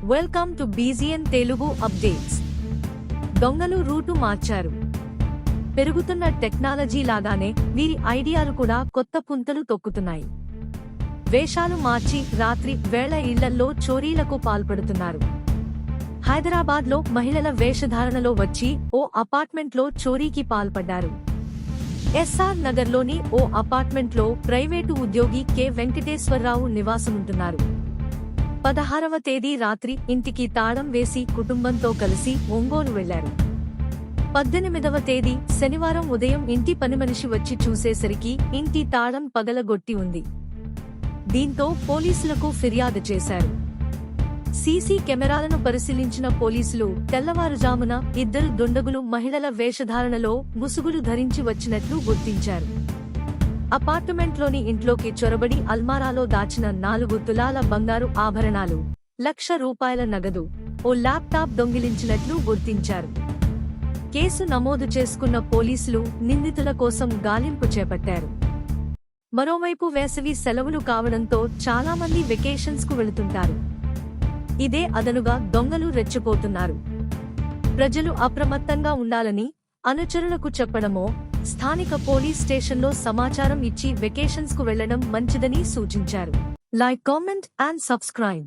Welcome to బీజీఎన్ Telugu updates. దొంగలు route మార్చారు. పెరుగుతున్న టెక్నాలజీ లాగానే వీరి ఐడియాలు కూడా కొత్త పుంతలు తొక్కుతున్నాయి. వేషాలు మార్చి రాత్రి వేళ ఇళ్లల్లో చోరీలకు పాల్పడుతున్నారు. హైదరాబాద్లో మహిళల వేషధారణలో వచ్చి ఓ అపార్ట్మెంట్లో చోరీకి పాల్పడ్డారు. ఎస్ఆర్ నగర్లోని ఓ అపార్ట్మెంట్లో ప్రైవేటు ఉద్యోగి కె వెంకటేశ్వరరావు నివాసముంటున్నారు. 16వ తేదీ రాత్రి ఇంటికి తాళం వేసి కుటుంబంతో కలిసి ఒంగోలు వెళ్లారు. 18వ తేదీ శనివారం ఉదయం ఇంటి పనిమనిషి వచ్చి చూసేసరికి ఇంటి తాళం పగలగొట్టి ఉంది. దీంతో పోలీసులకు ఫిర్యాదు చేశారు. సీసీ కెమెరాలను పరిశీలించిన పోలీసులు తెల్లవారుజామున ఇద్దరు దుండగులు మహిళల వేషధారణలో ముసుగులు ధరించి వచ్చినట్లు గుర్తించారు. అపార్ట్మెంట్లోని ఇంట్లోకి చొరబడి అల్మారాలో దాచిన 4 తులాల బంగారు ఆభరణాలు, ₹1,00,000 నగదు, ఓ ల్యాప్టాప్ దొంగిలించినట్లు గుర్తించారు. కేసు నమోదు చేసుకున్న పోలీసులు నిందితుల కోసం గాలింపు చేపట్టారు. మరోవైపు వేసవి సెలవులు కావడంతో చాలామంది వెకేషన్స్ కు వెళుతుంటారు. ఇదే అదనుగా దొంగలు రెచ్చిపోతున్నారు. ప్రజలు అప్రమత్తంగా ఉండాలని అనుచరులకు చెప్పడమో, స్థానిక పోలీస్ స్టేషన్లో సమాచారం ఇచ్చి వెకేషన్స్ కు వెళ్లడం మంచిదని సూచించారు. Like, comment and subscribe.